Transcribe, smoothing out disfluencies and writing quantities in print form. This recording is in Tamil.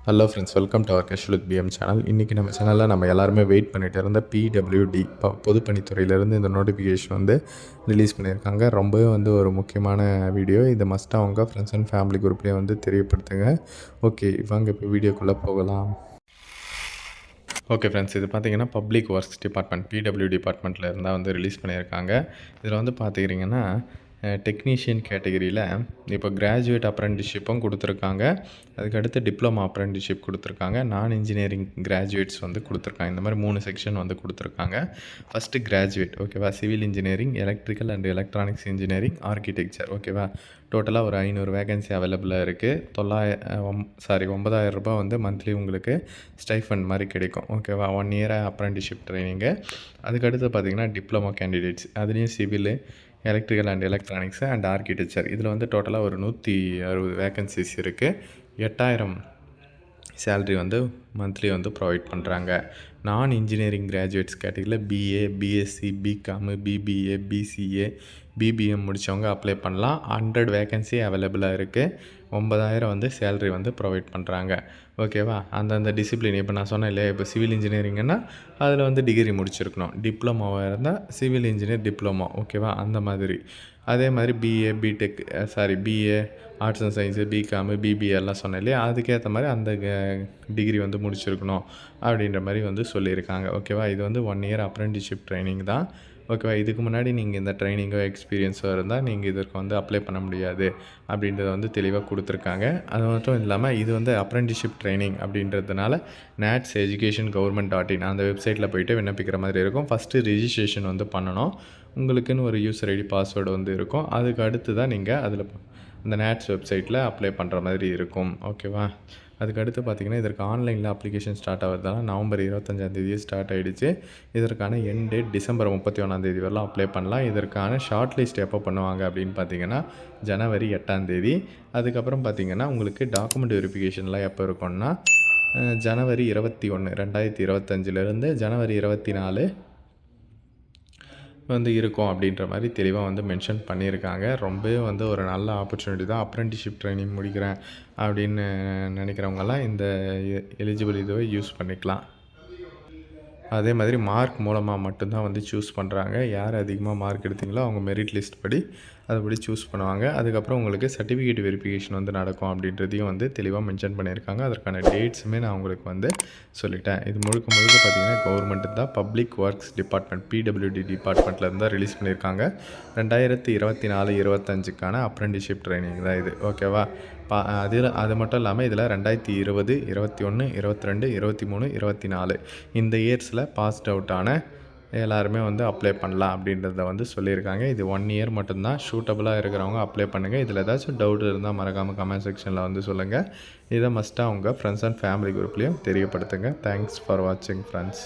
Hello friends, welcome to our casual with PM channel. இன்றைக்கி நம்ம சேனலில் நம்ம எல்லாருமே வெயிட் பண்ணிகிட்டு இருந்த பிடபிள்யூடி பொதுப்பணித்துறையிலேருந்து இந்த நோட்டிஃபிகேஷன் வந்து ரிலீஸ் பண்ணியிருக்காங்க. ரொம்பவே வந்து ஒரு முக்கியமான வீடியோ. இதை மஸ்ட்டாக அவங்க ஃப்ரெண்ட்ஸ் அண்ட் ஃபேமிலி குரூப்லேயே வந்து தெரியப்படுத்துங்க. ஓகே, வாங்க இப்போ வீடியோக்குள்ளே போகலாம். ஓகே ஃப்ரெண்ட்ஸ், இது பார்த்தீங்கன்னா பப்ளிக் ஒர்க்ஸ் டிபார்ட்மெண்ட் பிடபிள்யூ டிபார்ட்மெண்ட்டில் இருந்தால் வந்து ரிலீஸ் பண்ணியிருக்காங்க. இதில் வந்து பார்த்துக்கிட்டிங்கன்னா டெக்னீஷியன் கேட்டகரியில் இப்போ கிராஜுவேட் அப்ரெண்டிஸ்ஷிப்பும் கொடுத்துருக்காங்க. அதுக்கடுத்து டிப்ளமா அப்ரெண்டிஸ்ஷிப் கொடுத்துருக்காங்க. நான் இன்ஜினியரிங் கிராஜுவேட்ஸ் வந்து கொடுத்துருக்காங்க. இந்த மாதிரி 3 செக்ஷன் வந்து கொடுத்துருக்காங்க. ஃபஸ்ட்டு கிராஜுவேட் ஓகேவா, civil engineering, electrical and electronics engineering, architecture ஓகேவா. டோட்டலாக ஒரு 500 வேகன்சி அவைலபிளாக இருக்குது. 9,000 ரூபாய் வந்து மந்த்லி உங்களுக்கு ஸ்டைஃபண்ட் மாதிரி கிடைக்கும் ஓகேவா. 1 இயர் அப்ரெண்டிஸ்ஷிப் ட்ரைனிங்கு. அதுக்கடுத்து பார்த்திங்கன்னா டிப்ளமோ கேண்டிடேட்ஸ், அதுலேயும் civil, electrical and electronics and architecture. இதில் வந்து டோட்டலாக ஒரு 160 வேக்கன்சிஸ் இருக்குது. 8,000 சேல்ரி வந்து மந்த்லி வந்து ப்ரொவைட் பண்ணுறாங்க. நான் இன்ஜினியரிங் கிராஜுவேட்ஸ் கேட்டகரியில் BA, BSc, BCom, BBA, BCA, BBM முடித்தவங்க அப்ளை பண்ணலாம். 100 வேக்கன்சி அவைலபிளாக இருக்குது. 9,000 வந்து சேல்ரி வந்து ப்ரொவைட் பண்ணுறாங்க ஓகேவா. அந்தந்த டிசிப்ளின் இப்போ நான் சொன்னேன் இல்லையா, இப்போ சிவில் இன்ஜினியரிங்னா அதில் வந்து டிகிரி முடிச்சிருக்கணும். டிப்ளமோவாக இருந்தால் சிவில் இன்ஜினியர் டிப்ளமோ ஓகேவா, அந்த மாதிரி. அதே மாதிரி BA, BTech BA arts and science, BCom, BBA எல்லாம் சொன்னேன் இல்லையா, அதுக்கேற்ற மாதிரி அந்த டிகிரி வந்து முடிச்சிருக்கணும் அப்படின்ற மாதிரி வந்து சொல்லியிருக்காங்க ஓகேவா. இது வந்து 1 இயர் அப்ரெண்டிஸ்ஷிப் ட்ரைனிங் தான் ஓகேவா. இதுக்கு முன்னாடி நீங்கள் இந்த ட்ரைனிங்கோ எக்ஸ்பீரியன்ஸோ இருந்தால் நீங்கள் இதற்கு வந்து அப்ளை பண்ண முடியாது அப்படின்றத வந்து தெளிவாக கொடுத்துருக்காங்க. அது மட்டும் இல்லாமல் இது வந்து அப்ரெண்டிஸ்ஷிப் ட்ரைனிங் அப்படின்றதுனால நேட்ஸ் எஜுகேஷன் கவர்மெண்ட்.in அந்த வெப்சைட்டில் போய்ட்டு விண்ணப்பிக்கிற மாதிரி இருக்கும். ஃபஸ்ட்டு ரிஜிஸ்ட்ரேஷன் வந்து பண்ணணும். உங்களுக்குன்னு ஒரு யூசர் ஐடி பாஸ்வேர்டு வந்து இருக்கும். அதுக்கு அடுத்து தான் நீங்கள் அதில் அந்த நேட்ஸ் வெப்சைட்டில் அப்ளை பண்ணுற மாதிரி இருக்கும் ஓகேவா. அதுக்கடுத்து பார்த்திங்கன்னா இதற்கு ஆன்லைனில் அப்ளிகேஷன் ஸ்டார்ட் ஆகிறதால நவம்பர் 25 ஸ்டார்ட் ஆகிடுச்சு. இதற்கான எண்ட் டேட் டிசம்பர் 31 வரலாம் அப்ளை பண்ணலாம். இதற்கான ஷார்ட் லிஸ்ட் எப்போ பண்ணுவாங்க அப்படின்னு பார்த்தீங்கன்னா ஜனவரி 8. அதுக்கப்புறம் பார்த்திங்கன்னா உங்களுக்கு டாக்குமெண்ட் வெரிஃபிகேஷன்லாம் எப்போ இருக்கும்னா ஜனவரி 21, 2025 ஜனவரி 24 வந்து இருக்கும் அப்படின்ற மாதிரி தெளிவாக வந்து மென்ஷன் பண்ணியிருக்காங்க. ரொம்பவே வந்து ஒரு நல்ல ஆப்பர்ச்சுனிட்டி தான். அப்ரெண்டிஸ்ஷிப் ட்ரைனிங் முடிக்கிறேன் அப்படின்னு நினைக்கிறவங்கெல்லாம் இந்த எலிஜிபிள் இதுவை யூஸ் பண்ணிக்கலாம். அதே மாதிரி மார்க் மூலமாக மட்டும்தான் வந்து சூஸ் பண்ணுறாங்க. யார் அதிகமாக மார்க் எடுத்தீங்களோ அவங்க மெரிட் லிஸ்ட் படி அதுபடி சூஸ் பண்ணுவாங்க. அதுக்கப்புறம் உங்களுக்கு சர்டிஃபிகேட் வெரிஃபிகேஷன் வந்து நடக்கும் அப்படின்றதையும் வந்து தெளிவாக மென்ஷன் பண்ணியிருக்காங்க. அதற்கான டேட்ஸுமே நான் உங்களுக்கு வந்து சொல்லிட்டேன். இது முழுக்க பார்த்திங்கன்னா கவர்மெண்ட் தான் பப்ளிக் ஒர்க்ஸ் டிபார்ட்மெண்ட் பிடபிள்யூடி டிபார்ட்மெண்ட்டில் இருந்தால் ரிலீஸ் பண்ணியிருக்காங்க. 2024-25க்கான அப்ரெண்டிஸ்ஷிப் ட்ரைனிங் தான் இது ஓகேவா. அது மட்டும் இல்லாமல் இதில் 2020, 21, 22, 23, 24 இந்த இயர்ஸில் பாஸ்ட் அவுட்டான எல்லாருமே வந்து அப்ளை பண்ணலாம் அப்படின்றத வந்து சொல்லியிருக்காங்க. இது 1 இயர் மட்டும்தான். சூட்டபுளாக இருக்கிறவங்க அப்ளை பண்ணுங்கள். இதில் ஏதாச்சும் டவுட் இருந்தால் மறக்காமல் கமெண்ட் செக்ஷனில் வந்து சொல்லுங்கள். இதை மஸ்ட்டாக உங்கள் ஃப்ரெண்ட்ஸ் அண்ட் ஃபேமிலி குரூப்லேயும் தெரியப்படுத்துங்க. தேங்க்ஸ் ஃபார் வாட்சிங் ஃப்ரெண்ட்ஸ்.